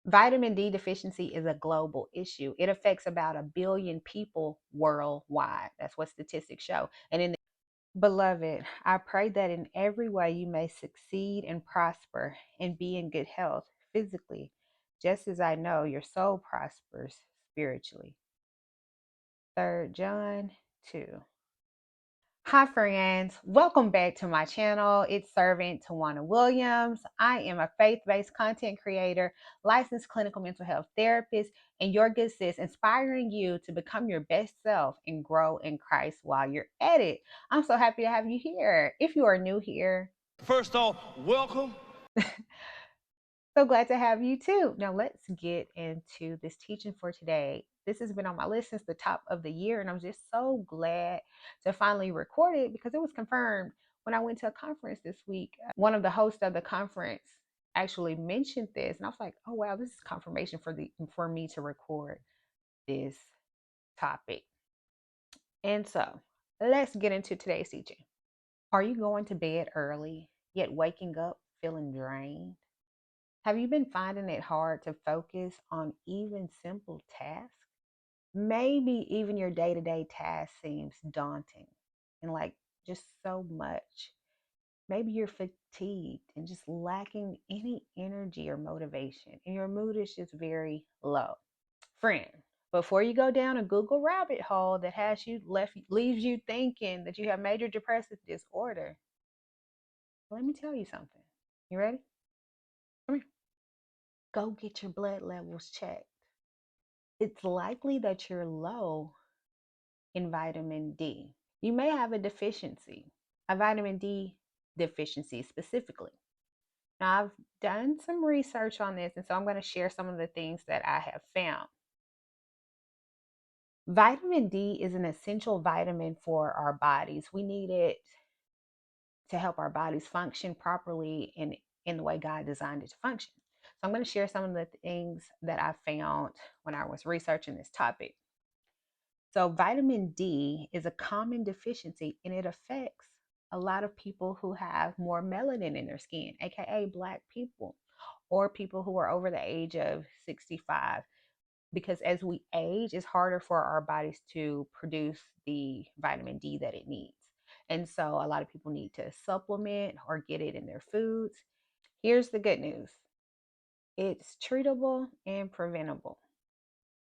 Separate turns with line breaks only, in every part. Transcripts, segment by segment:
Vitamin D deficiency is a global issue. It affects about 1 billion people worldwide. That's what statistics show. And in Beloved, I pray that in every way you may succeed and prosper and be in good health physically, just as I know your soul prospers spiritually. 3 John 2. Hi, friends. Welcome back to my channel. It's Servant Tawana.Williams. I am a faith-based content creator, licensed clinical mental health therapist, and your good sis, inspiring you to become your best self and grow in Christ while you're at it. I'm so happy to have you here. If you are new here,
first off, welcome.
so glad to have you too. Now let's get into this teaching for today. This has been on my list since the top of the year, and I'm just so glad to finally record it because it was confirmed when I went to a conference this week. One of the hosts of the conference actually mentioned this, and I was like, "Oh wow, this is confirmation for me to record this topic." And so, let's get into today's teaching. Are you going to bed early, yet waking up feeling drained? Have you been finding it hard to focus on even simple tasks? Maybe even your day to day task seems daunting and like just so much. Maybe you're fatigued and just lacking any energy or motivation, and your mood is just very low. Friend, before you go down a Google rabbit hole that leaves you thinking that you have major depressive disorder, let me tell you something. You ready? Come here. Go get your blood levels checked. It's likely that you're low in vitamin D. You may have a deficiency, a vitamin D deficiency specifically. Now, I've done some research on this, and so I'm going to share some of the things that I have found. Vitamin D is an essential vitamin for our bodies. We need it to help our bodies function properly in the way God designed it to function. So I'm going to share some of the things that I found when I was researching this topic. So, vitamin D is a common deficiency and it affects a lot of people who have more melanin in their skin, aka Black people, or people who are over the age of 65. Because as we age, it's harder for our bodies to produce the vitamin D that it needs. And so, a lot of people need to supplement or get it in their foods. Here's the good news, it's treatable and preventable.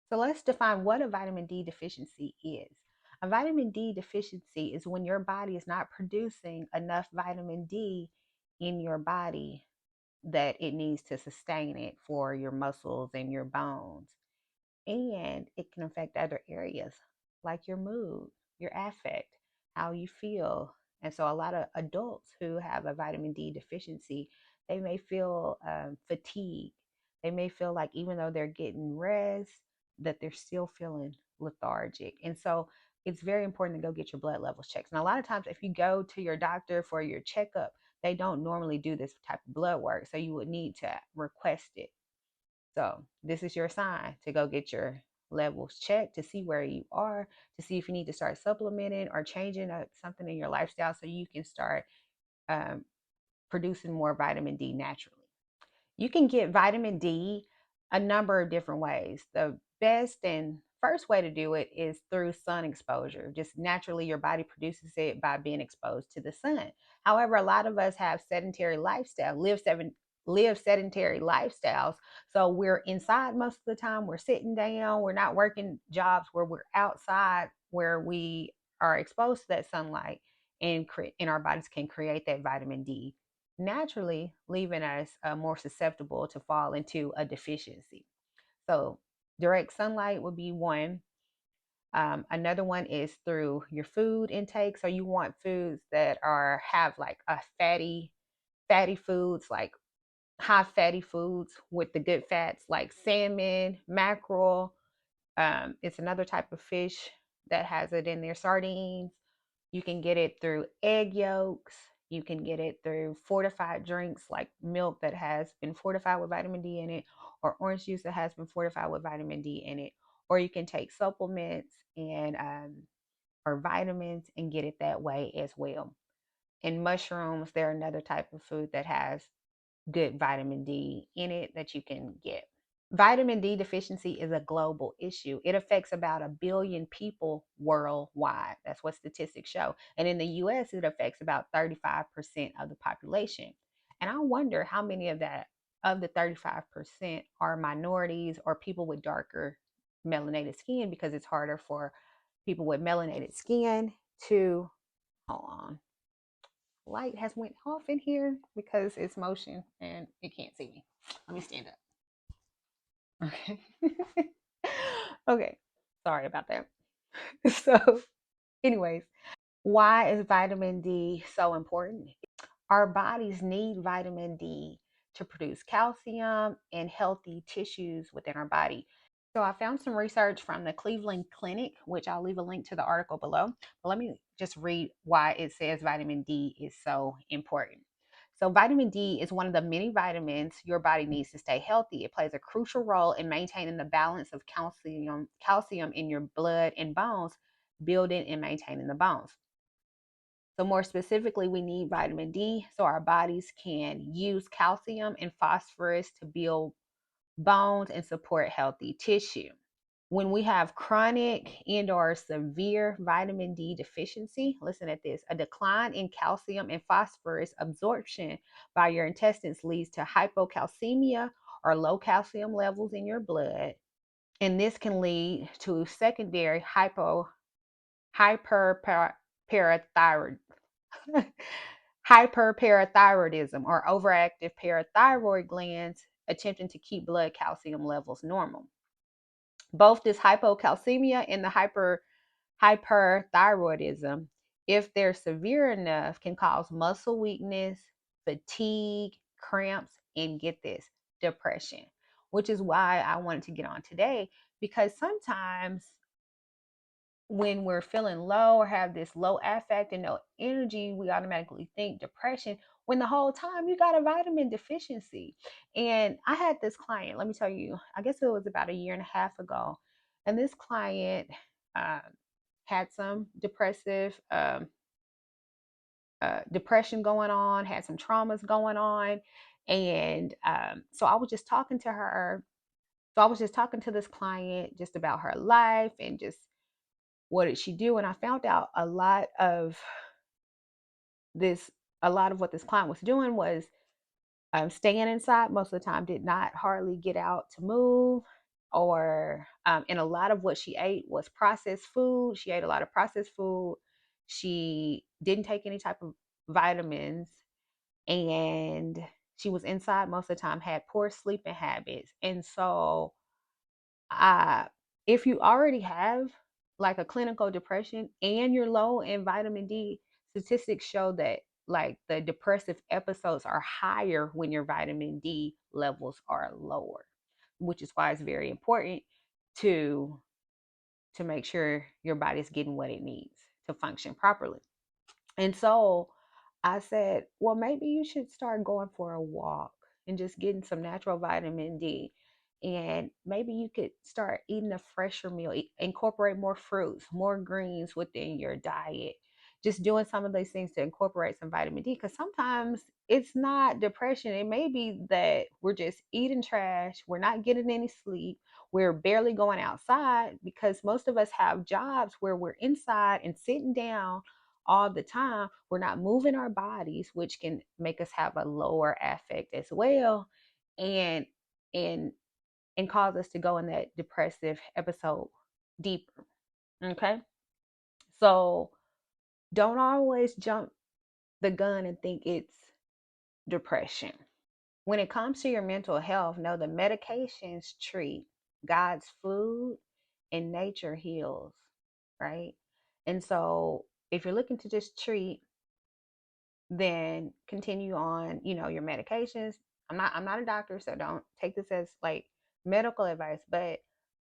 So let's define what a vitamin D deficiency is. A vitamin D deficiency is when your body is not producing enough vitamin D in your body that it needs to sustain it for your muscles and your bones. And it can affect other areas like your mood, your affect, how you feel. And so a lot of adults who have a vitamin D deficiency, they may feel fatigued. They may feel like even though they're getting rest, that they're still feeling lethargic. And so it's very important to go get your blood levels checked. And a lot of times if you go to your doctor for your checkup, they don't normally do this type of blood work. So you would need to request it. So this is your sign to go get your levels checked to see where you are, to see if you need to start supplementing or changing up something in your lifestyle so you can start um, producing more vitamin D naturally. You can get vitamin D a number of different ways. The best and first way to do it is through sun exposure. Just naturally, your body produces it by being exposed to the sun. However, a lot of us have sedentary lifestyle, live sedentary lifestyles. So we're inside most of the time. We're sitting down. We're not working jobs where we're outside, where we are exposed to that sunlight, and our bodies can create that vitamin D naturally, leaving us more susceptible to fall into a deficiency. So, direct sunlight would be one. Another one is through your food intake. So you want foods that are have like a fatty foods, like high fatty foods with the good fats, like salmon, mackerel. It's another type of fish that has it in their sardines. You can get it through egg yolks. You can get it through fortified drinks like milk that has been fortified with vitamin D in it, or orange juice that has been fortified with vitamin D in it. Or you can take supplements and or vitamins and get it that way as well. And mushrooms, they're another type of food that has good vitamin D in it that you can get. Vitamin D deficiency is a global issue. It affects about a billion people worldwide. That's what statistics show. And in the US, it affects about 35% of the population. And I wonder how many of that, of the 35%, are minorities or people with darker melanated skin, because it's harder for people with melanated skin to, hold on, light has went off in here because it's motion and it can't see me. Let me stand up. Okay. Okay. Sorry about that. So, anyways, why is vitamin D so important? Our bodies need vitamin D to produce calcium and healthy tissues within our body. So I found some research from the Cleveland Clinic, which I'll leave a link to the article below. But let me just read why it says vitamin D is so important. So vitamin D is one of the many vitamins your body needs to stay healthy. It plays a crucial role in maintaining the balance of calcium in your blood and bones, building and maintaining the bones. So, more specifically, we need vitamin D so our bodies can use calcium and phosphorus to build bones and support healthy tissue. When we have chronic and or severe vitamin D deficiency, listen at this, a decline in calcium and phosphorus absorption by your intestines leads to hypocalcemia or low calcium levels in your blood. And this can lead to secondary hyperparathyroid hyperparathyroidism, or overactive parathyroid glands attempting to keep blood calcium levels normal. Both this hypocalcemia and the hyperthyroidism, if they're severe enough, can cause muscle weakness, fatigue, cramps, and get this, depression, which is why I wanted to get on today, because sometimes when we're feeling low or have this low affect and no energy, we automatically think depression, when the whole time you got a vitamin deficiency. And I had this client, let me tell you, I guess it was about a year and a half ago. And this client uh, had some depression going on, had some traumas going on. And so I was just talking to her. So I was just talking to this client just about her life and just what did she do? And I found out this, a lot of what this client was doing was staying inside most of the time, did not hardly get out to move, or and a lot of what she ate was processed food. She ate a lot of processed food. She didn't take any type of vitamins, and she was inside most of the time, had poor sleeping habits. And so uh, if you already have like a clinical depression and you're low in vitamin D, statistics show that like the depressive episodes are higher when your vitamin D levels are lower, which is why it's very important to make sure your body's getting what it needs to function properly. And so I said, well, maybe you should start going for a walk and just getting some natural vitamin D. And maybe you could start eating a fresher meal, incorporate more fruits, more greens within your diet. Just doing some of those things to incorporate some vitamin D. Because sometimes it's not depression. It may be that we're just eating trash, we're not getting any sleep, we're barely going outside, because most of us have jobs where we're inside and sitting down all the time. We're not moving our bodies, which can make us have a lower affect as well, and and and cause us to go in that depressive episode deeper. Okay, so don't always jump the gun and think it's depression. When it comes to your mental health, know the medications treat, God's food and nature heals, right? And so if you're looking to just treat, then continue on, your medications. I'm not a doctor, so don't take this as like medical advice, but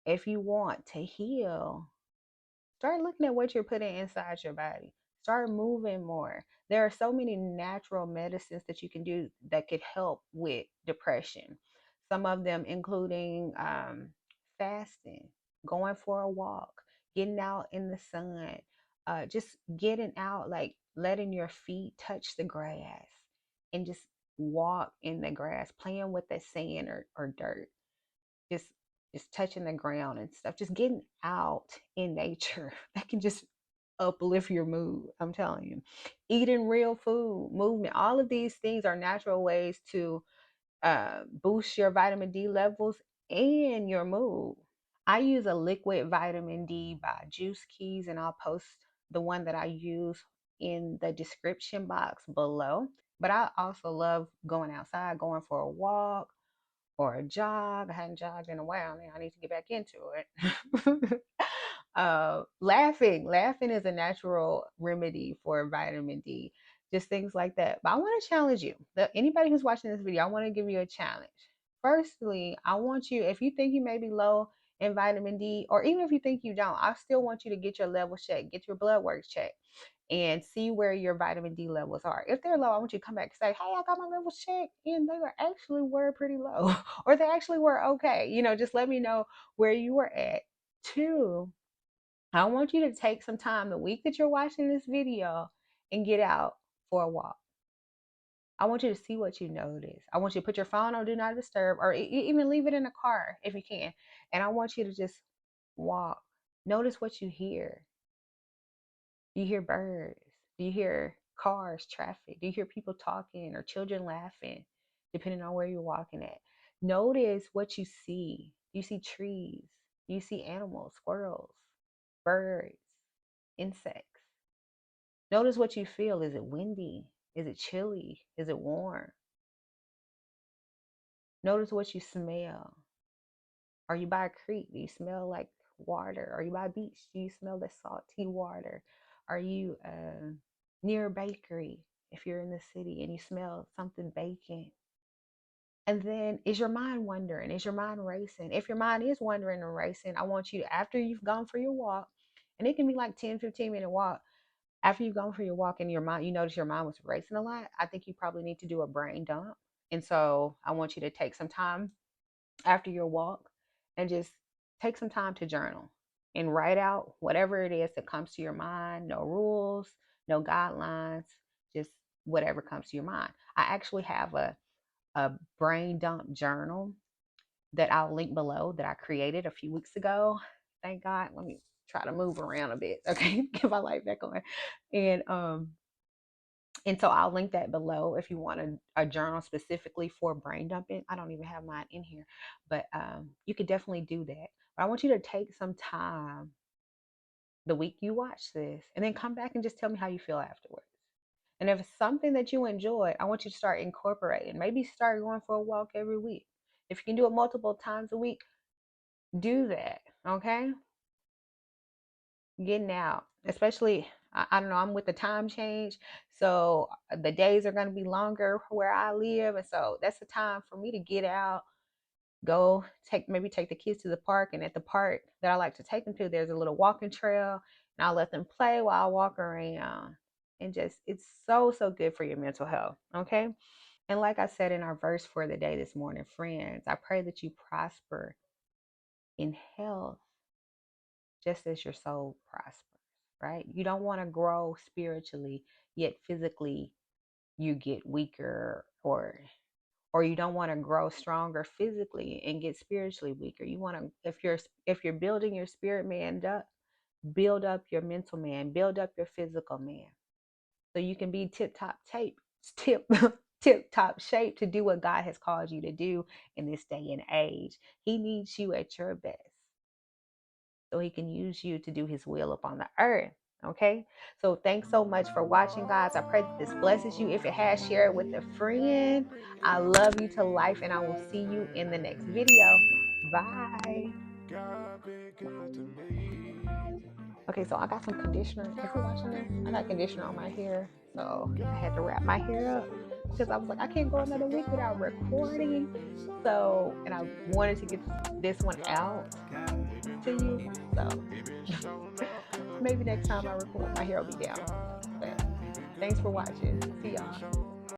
if you want to heal, start looking at what you're putting inside your body. Start moving more. There are so many natural medicines that you can do that could help with depression. Some of them including fasting, going for a walk, getting out in the sun, just getting out, like letting your feet touch the grass and just walk in the grass, playing with the sand or dirt. just just touching the ground and stuff, just getting out in nature. That can just uplift your mood. I'm telling you. Eating real food, movement, all of these things are natural ways to boost your vitamin D levels and your mood. I use a liquid vitamin D by Juice Keys, and I'll post the one that I use in the description box below. But I also love going outside, going for a walk or a jog. I hadn't jogged in a while. Now I need to get back into it. Laughing is a natural remedy for vitamin D. Just things like that. But I want to challenge you. Anybody who's watching this video, I want to give you a challenge. Firstly, I want you, if you think you may be low in vitamin D, or even if you think you don't, I still want you to get your levels checked, get your blood work checked, and see where your vitamin D levels are. If they're low, I want you to come back and say, hey, I got my levels checked and they were pretty low, or they actually were okay. Just let me know where you were at. Two, I want you to take some time the week that you're watching this video and get out for a walk. I want you to see what you notice. I want you to put your phone on do not disturb, or even leave it in the car if you can. And I want you to just walk. Notice what you hear. Do you hear birds? Do you hear cars, traffic? Do you hear people talking or children laughing, depending on where you're walking at? Notice what you see. Do you see trees? Do you see animals, squirrels, birds, insects? Notice what you feel. Is it windy? Is it chilly? Is it warm? Notice what you smell. Are you by a creek? Do you smell like water? Are you by a beach? Do you smell the salty water? Are you near a bakery if you're in the city and you smell something baking? And then is your mind wandering? Is your mind racing? If your mind is wandering and racing, I want you to, after you've gone for your walk, and it can be like 10-15 minute walk, after you've gone for your walk and your mind, you notice your mind was racing a lot, I think you probably need to do a brain dump. And so I want you to take some time after your walk and just take some time to journal and write out whatever it is that comes to your mind. No rules, no guidelines, just whatever comes to your mind. I actually have a brain dump journal that I'll link below that I created a few weeks ago. Thank God. Let me try to move around a bit. Okay. Get my light back on. And so I'll link that below if you want a journal specifically for brain dumping. I don't even have mine in here, but you could definitely do that. But I want you to take some time the week you watch this and then come back and just tell me how you feel afterwards. And if it's something that you enjoyed, I want you to start incorporating. Maybe start going for a walk every week. If you can do it multiple times a week, do that. Okay. Getting out, especially, I don't know, I'm with the time change. So the days are going to be longer where I live. And so that's the time for me to get out, go maybe take the kids to the park. And at the park that I like to take them to, there's a little walking trail. And I'll let them play while I walk around. And just, it's so, so good for your mental health. Okay. And like I said in our verse for the day this morning, friends, I pray that you prosper in health just as your soul prospers, right? You don't want to grow spiritually, yet physically you get weaker, or you don't want to grow stronger physically and get spiritually weaker. You want to, if you're building your spirit man up, build up your mental man, build up your physical man. So you can be tip top shape to do what God has called you to do in this day and age. He needs you at your best, so he can use you to do his will upon the earth. Okay. So thanks so much for watching, guys. I pray that this blesses you. If it has, share it with a friend. I love you to life, and I will see you in the next video. Bye. Okay, so I got some conditioner. Is he watching this? I got conditioner on my hair, so I had to wrap my hair up because I was like, I can't go another week without recording. So, and I wanted to get this one out to you. So maybe next time I record, my hair will be down. But thanks for watching. See y'all.